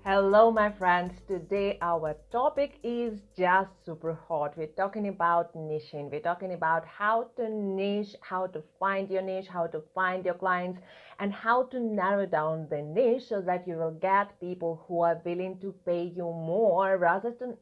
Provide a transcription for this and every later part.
Hello, my friends. Today, our topic is just super hot. We're talking about niching. We're talking about how to niche, how to find your niche, how to find your clients, and how to narrow down the niche so that you will get people who are willing to pay you more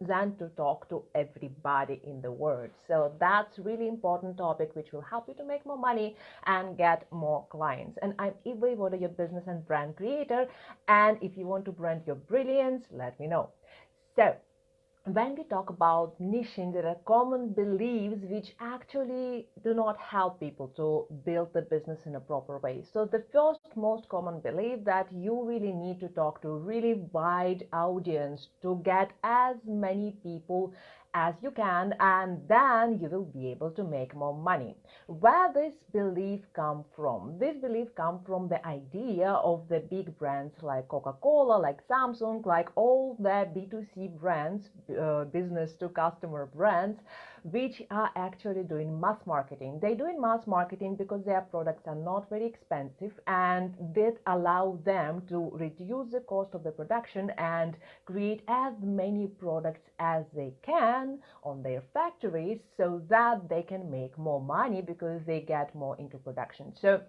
than to talk to everybody in the world. So, that's really important topic which will help you to make more money and get more clients. And I'm Eva Voda, your business and brand creator. And if you want to brand your brilliance, let me know. So, when we talk about niching, there are common beliefs which actually do not help people to build the business in a proper way. So the first most common belief that you really need to talk to a really wide audience to get as many people as you can, and then you will be able to make more money. Where this belief come from? This belief come from the idea of the big brands like Coca-Cola, like Samsung, like all the B2C brands, business to customer brands, which are actually doing mass marketing. They do in mass marketing because their products are not very expensive, and that allow them to reduce the cost of the production and create as many products as they can on their factories so that they can make more money because they get more into production. So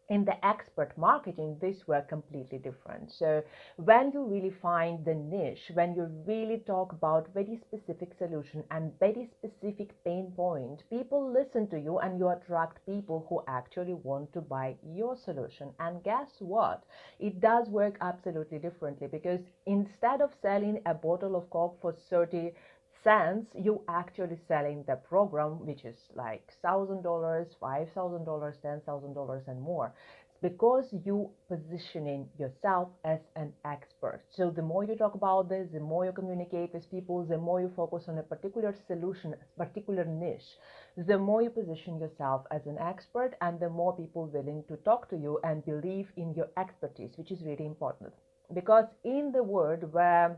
in the expert marketing, this were completely different. So when you really find the niche, when you really talk about very specific solution and very specific pain point, people listen to you and you attract people who actually want to buy your solution. And guess what? It does work absolutely differently, because instead of selling a bottle of Coke for 30 cents, you actually selling the program, which is like $1,000, $5,000, $10,000 and more, because you positioning yourself as an expert. So the more you talk about this, the more you communicate with people, the more you focus on a particular solution, a particular niche, the more you position yourself as an expert, and the more people willing to talk to you and believe in your expertise, which is really important. Because in the world where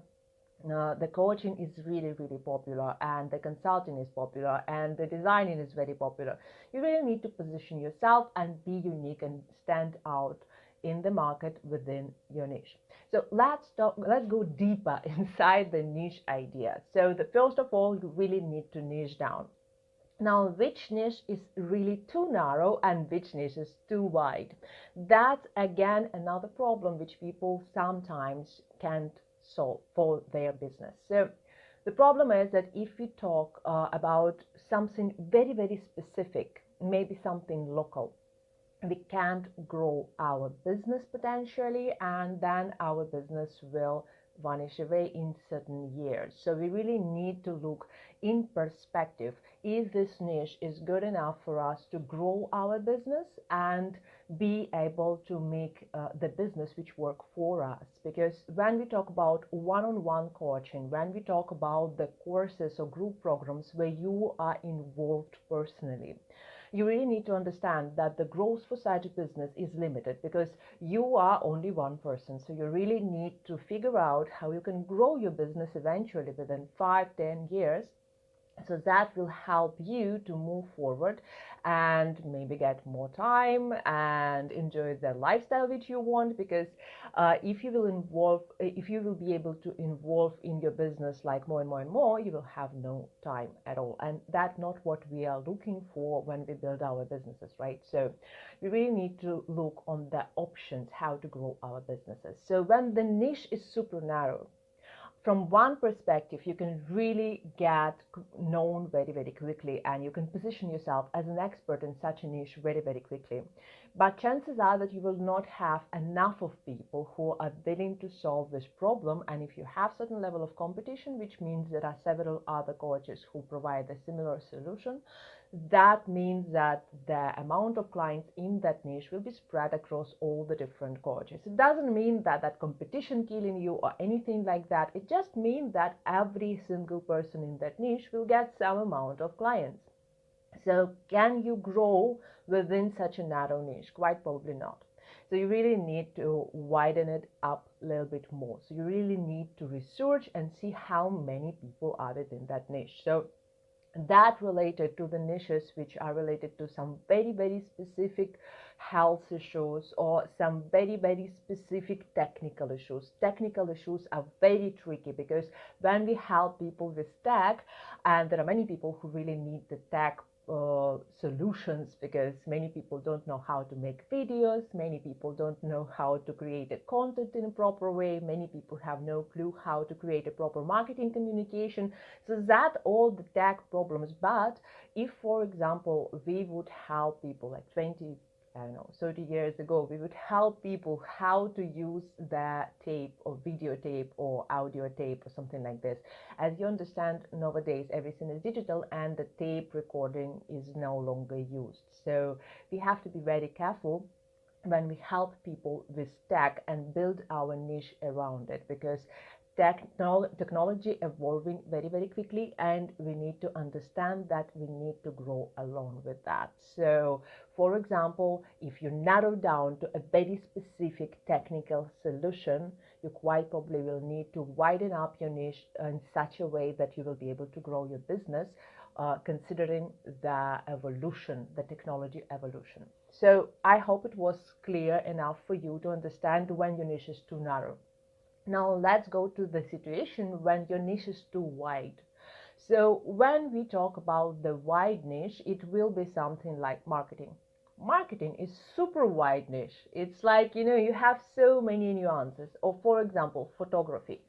the coaching is really popular, and the consulting is popular, and the designing is very popular, you really need to position yourself and be unique and stand out in the market within your niche. So let's go deeper inside the niche idea. So the first of all, you really need to niche down. Now, which niche is really too narrow and which niche is too wide? That's again another problem which people sometimes can't solve for their business. So the problem is that if we talk about something very specific, maybe something local, we can't grow our business potentially, and then our business will vanish away in certain years. So we really need to look in perspective. Is this niche is good enough for us to grow our business and be able to make the business which work for us? Because when we talk about one-on-one coaching, when we talk about the courses or group programs where you are involved personally, you really need to understand that the growth for such a business is limited, because you are only one person. So you really need to figure out how you can grow your business eventually within 5-10 years. So that will help you to move forward and maybe get more time and enjoy the lifestyle which you want. Because if you will be able to involve in your business like more and more, you will have no time at all. And that's not what we are looking for when we build our businesses, right? So we really need to look on the options how to grow our businesses. So when the niche is super narrow, from one perspective, you can really get known very quickly, and you can position yourself as an expert in such a niche very quickly. But chances are that you will not have enough of people who are willing to solve this problem. And if you have certain level of competition, which means there are several other coaches who provide a similar solution, that means that the amount of clients in that niche will be spread across all the different coaches. It doesn't mean that competition killing you or anything like that. It just means that every single person in that niche will get some amount of clients. So can you grow within such a narrow niche? Quite probably not. So you really need to widen it up a little bit more. So you really need to research and see how many people are within that niche. So that related to the niches which are related to some very specific health issues or some very specific technical issues. Technical issues are very tricky because when we help people with tech, and there are many people who really need the tech solutions, because many people don't know how to make videos, many people don't know how to create a content in a proper way, many people have no clue how to create a proper marketing communication. So that all the tech problems. But if, for example, we would help people like 20, I don't know, 30 years ago, we would help people how to use the tape or videotape or audio tape or something like this. As you understand, nowadays everything is digital and the tape recording is no longer used. So we have to be very careful when we help people with tech and build our niche around it, because technology evolving very quickly, and we need to understand that we need to grow along with that. So for example, if you narrow down to a very specific technical solution, you quite probably will need to widen up your niche in such a way that you will be able to grow your business, considering the evolution, the technology evolution. So I hope it was clear enough for you to understand when your niche is too narrow. Now let's go to the situation when your niche is too wide. So when we talk about the wide niche, it will be something like marketing. Marketing is super wide niche. It's like, you have so many nuances. Or for example, photography.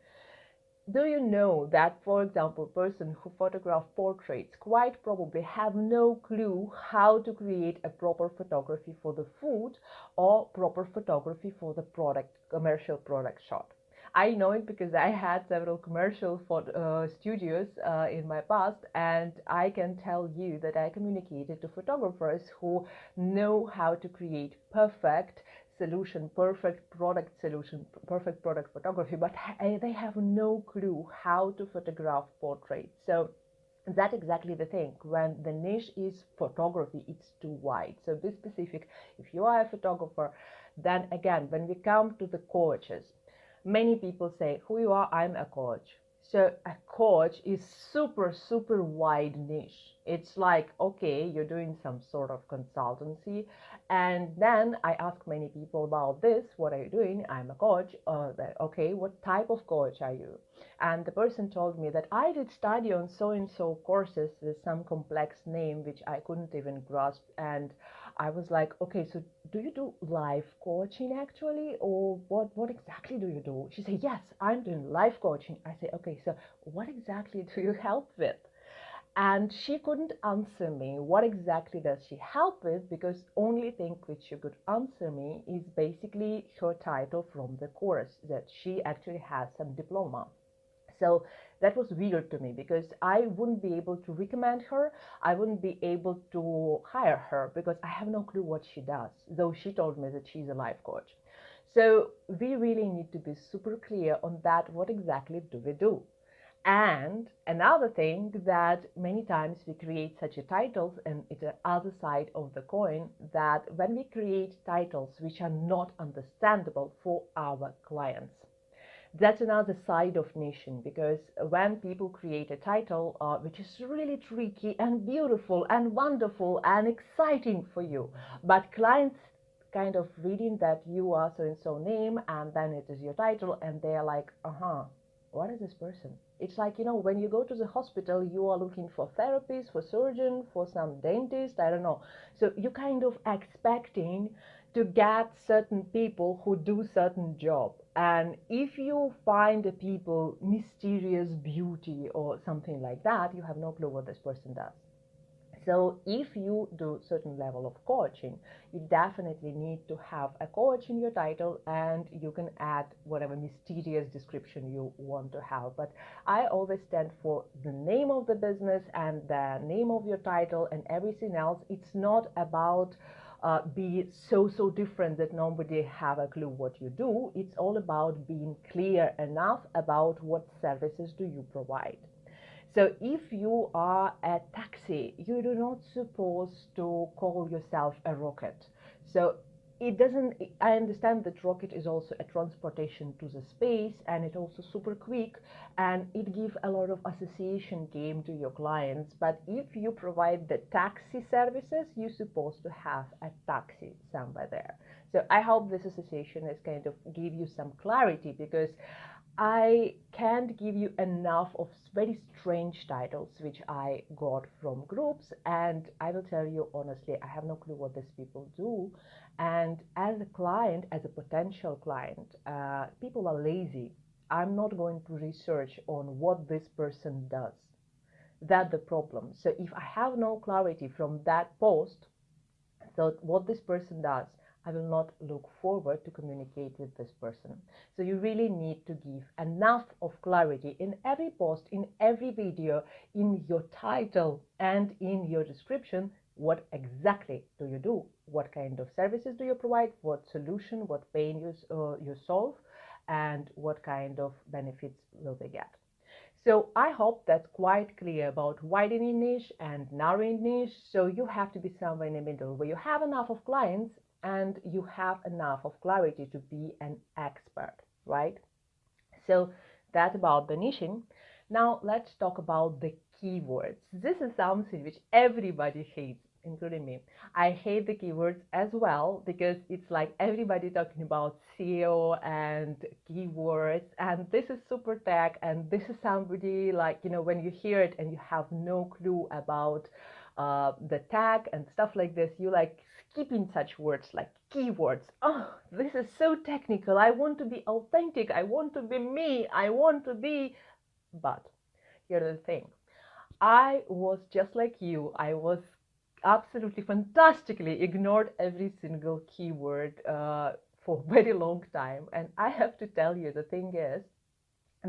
Do you know that, for example, person who photograph portraits quite probably have no clue how to create a proper photography for the food or proper photography for the product, commercial product shot? I know it because I had several commercial studios in my past, and I can tell you that I communicated to photographers who know how to create perfect solution, perfect product solution, perfect product photography, but they have no clue how to photograph portraits. So that's exactly the thing. When the niche is photography, it's too wide. So be specific. If you are a photographer, then again, when we come to the coaches, many people say, who you are? I'm a coach. So a coach is super wide niche. It's like, okay, you're doing some sort of consultancy. And then I ask many people about this. What are you doing? I'm a coach. Okay, what type of coach are you? And the person told me that I did study on so-and-so courses with some complex name, which I couldn't even grasp. And I was like, okay, so do you do life coaching actually, or what exactly do you do? She said, yes, I'm doing life coaching. I say, okay, so what exactly do you help with? And she couldn't answer me what exactly does she help with, because only thing which she could answer me is basically her title from the course, that she actually has some diploma. So that was weird to me, because I wouldn't be able to recommend her. I wouldn't be able to hire her because I have no clue what she does, though she told me that she's a life coach. So we really need to be super clear on that. What exactly do we do? And another thing, that many times we create such a titles, and it's the other side of the coin, that when we create titles which are not understandable for our clients, that's another side of niching, because when people create a title which is really tricky and beautiful and wonderful and exciting for you, but clients kind of reading that you are so and so name, and then it is your title, and they're like, what is this person? It's like, when you go to the hospital, you are looking for therapists, for surgeon, for some dentist, I don't know. So you're kind of expecting to get certain people who do certain job. And if you find the people mysterious beauty or something like that, you have no clue what this person does. So if you do certain level of coaching, you definitely need to have a coach in your title, and you can add whatever mysterious description you want to have. But I always stand for the name of the business and the name of your title, and everything else. It's not about be so different that nobody have a clue what you do. It's all about being clear enough about what services do you provide. So if you are a taxi, you're not supposed to call yourself a rocket. So it doesn't, I understand that rocket is also a transportation to the space, and it also super quick, and it gives a lot of association game to your clients. But if you provide the taxi services, you're supposed to have a taxi somewhere there. So I hope this association is kind of give you some clarity, because I can't give you enough of very strange titles which I got from groups, and I will tell you honestly, I have no clue what these people do. And as a client, as a potential client, people are lazy. I'm not going to research on what this person does. That's the problem. So if I have no clarity from that post, so what this person does, I will not look forward to communicate with this person. So you really need to give enough of clarity in every post, in every video, in your title and in your description. What exactly do you do? What kind of services do you provide? What solution, what pain you solve, and what kind of benefits will they get? So I hope that's quite clear about widening niche and narrowing niche. So you have to be somewhere in the middle where you have enough of clients and you have enough of clarity to be an expert, right? So that's about the niching. Now let's talk about the keywords. This is something which everybody hates, including me. I hate the keywords as well, because it's like everybody talking about SEO and keywords, and this is super tech, and this is somebody like, when you hear it and you have no clue about the tag and stuff like this, you like skipping such words like keywords. Oh, this is so technical. I want to be authentic. I want to be me. I want to be. But here's the thing. I was just like you. I was absolutely fantastically ignored every single keyword for a very long time. And I have to tell you, the thing is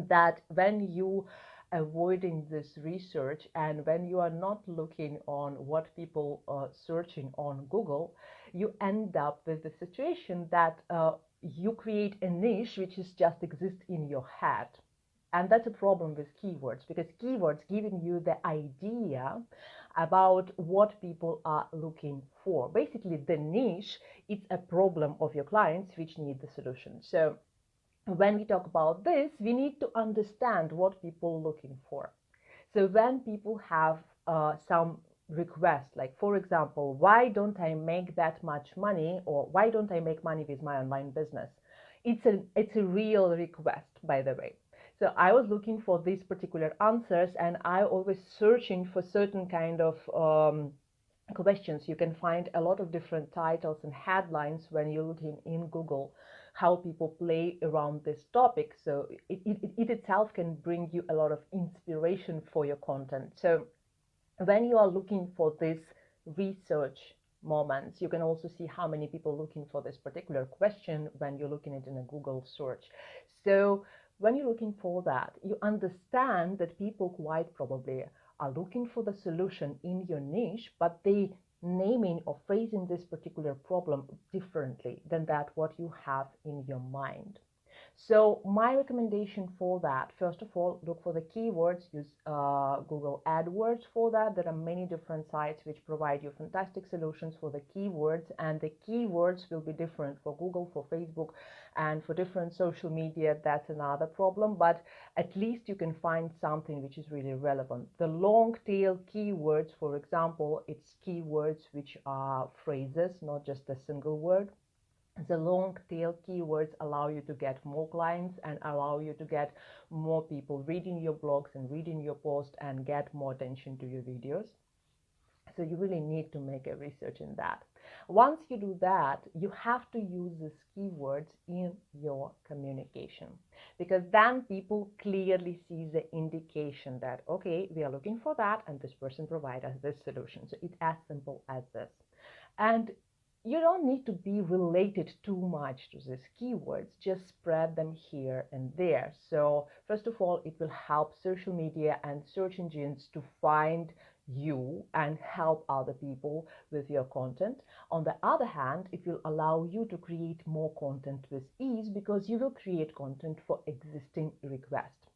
that when you avoiding this research and when you are not looking on what people are searching on Google, you end up with the situation that you create a niche which is just exists in your head. And that's a problem with keywords, because keywords giving you the idea about what people are looking for. Basically, the niche, it's a problem of your clients which need the solution. So when we talk about this, we need to understand what people are looking for. So when people have some requests, like for example, why don't I make that much money, or why don't I make money with my online business? It's a real request, by the way. So I was looking for these particular answers, and I always searching for certain kind of questions. You can find a lot of different titles and headlines when you're looking in Google how people play around this topic. So it itself can bring you a lot of inspiration for your content. So when you are looking for this research moments, you can also see how many people looking for this particular question when you're looking at it in a Google search. So when you're looking for that, you understand that people quite probably are looking for the solution in your niche, but they naming or phrasing this particular problem differently than that what you have in your mind. So my recommendation for that, first of all, look for the keywords, use Google AdWords for that. There are many different sites which provide you fantastic solutions for the keywords, and the keywords will be different for Google, for Facebook, and for different social media. That's another problem, but at least you can find something which is really relevant. The long tail keywords, for example, it's keywords which are phrases, not just a single word. The long tail keywords allow you to get more clients and allow you to get more people reading your blogs and reading your posts and get more attention to your videos. So you really need to make a research in that. Once you do that, you have to use these keywords in your communication, because then people clearly see the indication that, okay, we are looking for that and this person provides us this solution. So it's as simple as this. And you don't need to be related too much to these keywords, just spread them here and there. So first of all, it will help social media and search engines to find you and help other people with your content. On the other hand, it will allow you to create more content with ease, because you will create content for existing requests.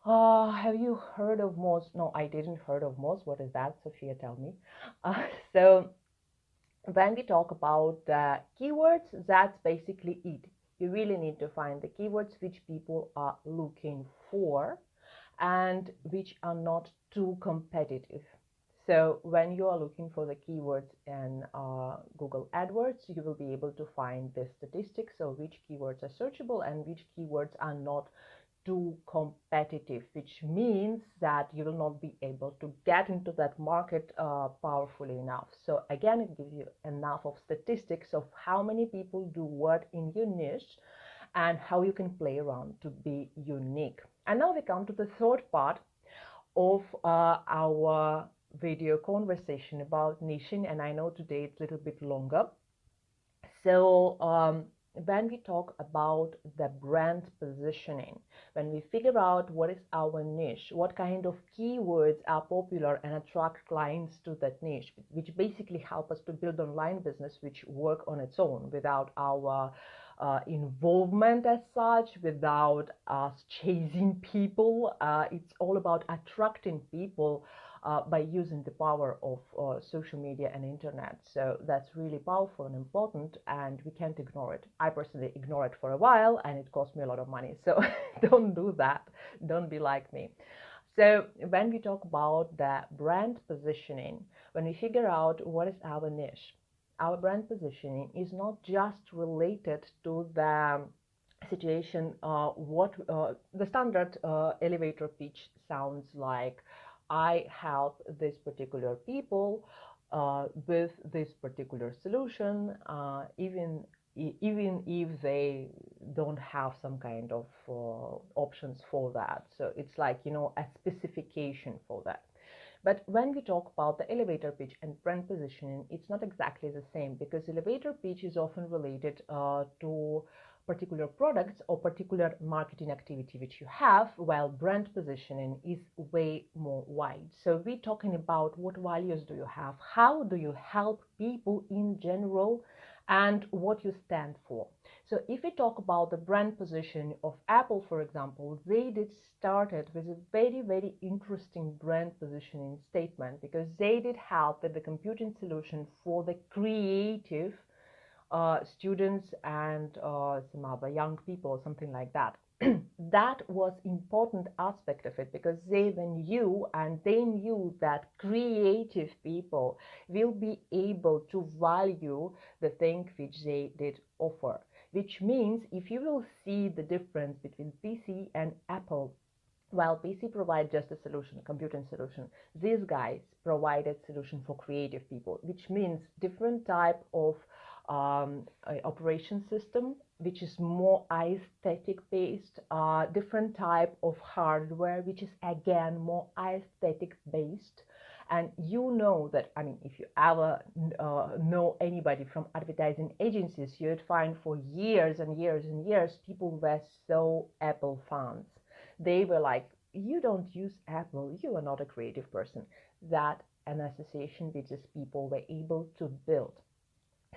Have you heard of Moz? No, I didn't heard of Moz. What is that, Sophia? Tell me. So when we talk about the keywords, that's basically it. You really need to find the keywords which people are looking for and which are not too competitive. So when you are looking for the keywords in Google AdWords, you will be able to find the statistics of which keywords are searchable and which keywords are not too competitive, which means that you will not be able to get into that market powerfully enough. So again, it gives you enough of statistics of how many people do what in your niche and how you can play around to be unique. And now we come to the third part of our video conversation about niching, and I know today it's a little bit longer. So when we talk about the brand positioning, when we figure out what is our niche, what kind of keywords are popular and attract clients to that niche, which basically help us to build online business which work on its own without our involvement as such, without us chasing people. It's all about attracting people by using the power of social media and internet. So that's really powerful and important, and we can't ignore it. I personally ignored it for a while, and it cost me a lot of money. So don't do that. Don't be like me. So when we talk about the brand positioning, when we figure out what is our niche, our brand positioning is not just related to the situation, what the standard elevator pitch sounds like. I help this particular people with this particular solution, even if they don't have some kind of options for that. So it's like, you know, a specification for that. But when we talk about the elevator pitch and brand positioning, it's not exactly the same, because elevator pitch is often related to particular products or particular marketing activity which you have, while brand positioning is way more wide. So we're talking about what values do you have, how do you help people in general, and what you stand for. So if we talk about the brand position of Apple, for example, they did started with a very interesting brand positioning statement, because they did help with the computing solution for the creative students and some other young people, something like that. That was important aspect of it, because they knew that creative people will be able to value the thing which they did offer, which means if you will see the difference between PC and Apple, while PC provides just a solution, a computing solution, these guys provided solution for creative people, which means different type of operation system, which is more aesthetic based, different type of hardware, which is again more aesthetic based. And you know that, I mean, if you ever know anybody from advertising agencies, you'd find for years and years and years, people were so Apple fans. They were like, you don't use Apple, you are not a creative person. That an association which these people were able to build.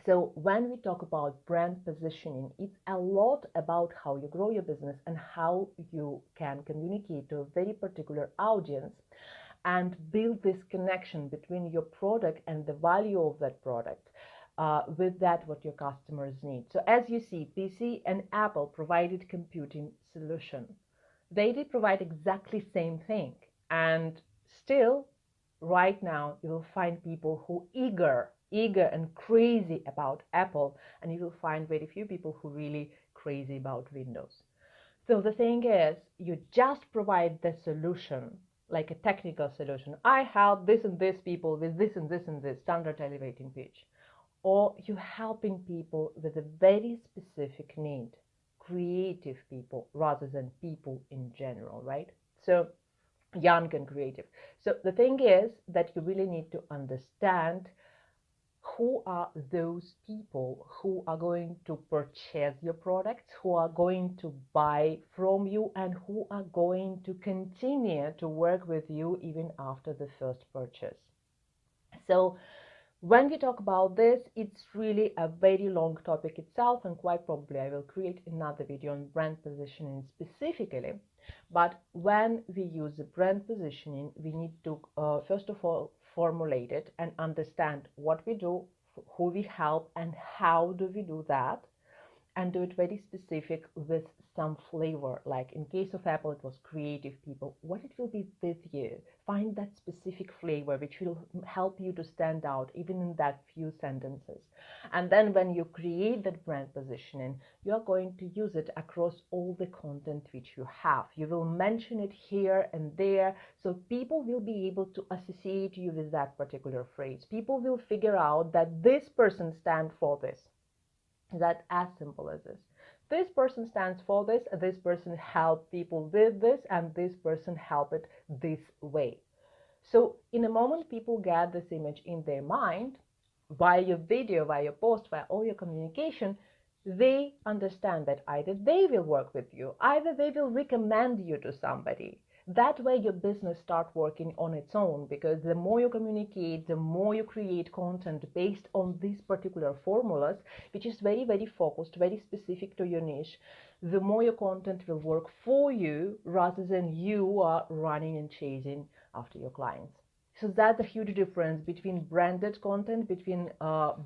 So when we talk about brand positioning, it's a lot about how you grow your business and how you can communicate to a very particular audience and build this connection between your product and the value of that product. With that, what your customers need. So as you see, PC and Apple provided computing solution. They did provide exactly same thing, and still right now you will find people who eager and crazy about Apple, and you will find very few people who really crazy about Windows. So the thing is, you just provide the solution, like a technical solution. I help this and this people with this and this and this standard elevating pitch. Or you're helping people with a very specific need, creative people rather than people in general, right? So young and creative. So the thing is that you really need to understand who are those people who are going to purchase your products, who are going to buy from you, and who are going to continue to work with you even after the first purchase. So when we talk about this, it's really a very long topic itself, and quite probably I will create another video on brand positioning specifically. But when we use the brand positioning, we need to first of all formulate it and understand what we do who we help and how do we do that, and do it very specific with some flavor. Like in case of Apple, it was creative people. What it will be with you? Find that specific flavor which will help you to stand out even in that few sentences. And then when you create that brand positioning, you are going to use it across all the content which you have. You will mention it here and there, so people will be able to associate you with that particular phrase. People will figure out that this person stands for this. That as simple as this person stands for this person help people with this, and this person help it this way. So in a moment people get this image in their mind via your video, via your post, via all your communication. They understand that either they will work with you, either they will recommend you to somebody. That way your business start working on its own, because the more you communicate, the more you create content based on these particular formulas, which is very, very focused, very specific to your niche, the more your content will work for you rather than you are running and chasing after your clients. So that's a huge difference between branded content, between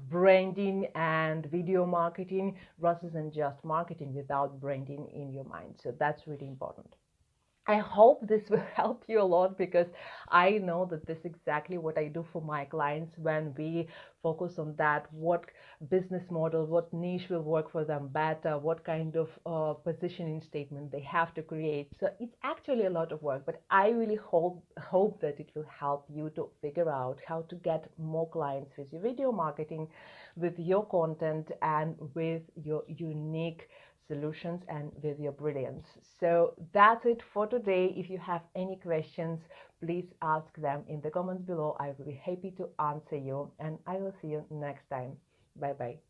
branding and video marketing, rather than just marketing without branding in your mind. So that's really important. I hope this will help you a lot, because I know that this is exactly what I do for my clients when we focus on that, what business model, what niche will work for them better, what kind of positioning statement they have to create. So it's actually a lot of work, but I really hope that it will help you to figure out how to get more clients with your video marketing, with your content, and with your unique solutions and with your brilliance. So that's it for today. If you have any questions, please ask them in the comments below. I will be happy to answer you, and I will see you next time. Bye bye.